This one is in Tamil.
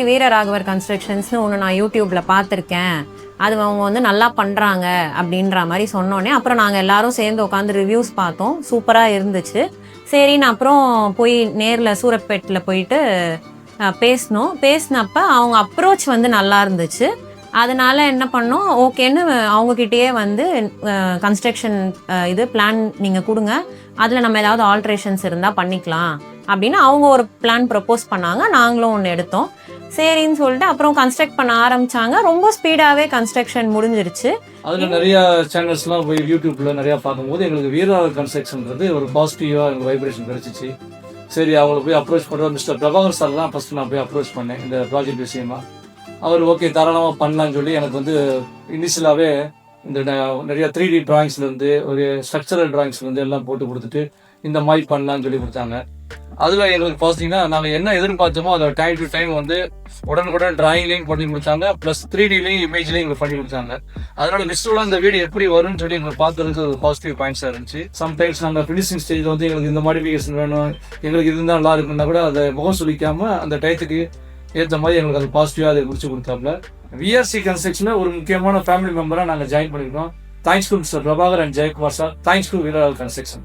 வீரராகவர் கன்ஸ்ட்ரக்ஷன்ஸ்னு ஒன்று நான் யூடியூப்பில் பார்த்துருக்கேன், அது அவங்க வந்து நல்லா பண்ணுறாங்க அப்படின்ற மாதிரி சொன்னோன்னே அப்புறம் நாங்கள் எல்லாரும் சேர்ந்து உட்காந்து ரிவ்யூஸ் பார்த்தோம். சூப்பராக இருந்துச்சு. சரின்னு அப்புறம் போய் நேரில் சூரப்பேட்டில் போயிட்டு பேசினோம். பேசினப்ப அவங்க அப்ரோச் வந்து நல்லா இருந்துச்சு. அதனால என்ன பண்ணோம், ஓகேன்னு அவங்கக்கிட்டேயே வந்து கன்ஸ்ட்ரக்ஷன் இது பிளான் நீங்கள் கொடுங்க, அதில் நம்ம ஏதாவது ஆல்ட்ரேஷன்ஸ் இருந்தால் பண்ணிக்கலாம் அப்படின்னு அவங்க ஒரு பிளான் ப்ரப்போஸ் பண்ணாங்க. நாங்களும் ஒன்று எடுத்தோம். சரின்னு சொல்லிட்டு அப்புறம் கன்ஸ்ட்ரக்ட் பண்ண ஆரம்பிச்சாங்க. ரொம்ப ஸ்பீடாகவே கன்ஸ்ட்ரக்ஷன் முடிஞ்சிருச்சு. அதில் நிறையா சேனல்ஸ்லாம் போய் யூடியூப்பில் நிறையா பார்க்கும்போது எங்களுக்கு வீரராகவர் கன்ஸ்ட்ரக்ஷன்றது ஒரு பாசிட்டிவாக எங்களுக்கு வைப்ரேஷன் கிடச்சிச்சு. சரி அவங்கள போய் அப்ரோச் பண்ணுறோம். மிஸ்டர் பிரபாகர் சார் தான் ஃபஸ்ட்டு நான் போய் அப்ரோச் பண்ணேன் இந்த ப்ராஜெக்ட் விஷயமா. அவர் ஓகே தாராளமாக பண்ணலான்னு சொல்லி எனக்கு வந்து இனிஷியலாகவே இந்த நிறையா 3D ட்ராயிங்ஸ்லேருந்து ஒரு ஸ்ட்ரக்சரல் ட்ராயிங்ஸ்லேருந்து எல்லாம் போட்டு கொடுத்துட்டு இந்த மாதிரி பண்ணலான்னு சொல்லி கொடுத்தாங்க. அதில் எங்களுக்கு பார்த்தீங்கன்னா நாங்கள் என்ன எதிர்பார்த்தோமோ அதை டைம் டு டைம் வந்து உடனுக்குடன் டிராயிங்லேயும் பண்ணி கொடுத்தாங்க, ப்ளஸ் 3Dலையும் இமேஜ்லேயும் எங்களுக்கு பண்ணி கொடுத்தாங்க. அதனால விசுவலாக இந்த வீடியோ எப்படி வரும்னு சொல்லி எங்களுக்கு பார்க்கறதுக்கு ஒரு பாசிட்டிவ் பாயிண்ட்ஸாக இருந்துச்சு. சம்டைம்ஸ் நாங்கள் ஃபினிஷிங் ஸ்டேஜில் வந்து எங்களுக்கு இந்த மாடிஃபிகேஷன் வேணும், எங்களுக்கு இது இருந்தால் நல்லா இருக்குன்னா கூட அதை முகம் சொல்லிக்காமல் அந்த டயத்துக்கு ஏற்ற மாதிரி எங்களுக்கு அது பாசிட்டிவாக அதை முடிச்சு கொடுத்தாப்புல. விஆர்சி கன்ஸ்ட்ரக்ஷனில் ஒரு முக்கியமான ஃபேமிலி மெம்பராக நாங்கள் ஜாயின் பண்ணியிருக்கோம். Thanks to mister Prabhakar and Jayakumar sir. Thanks to வீரராகவர் கன்ஸ்ட்ரக்ஷன்.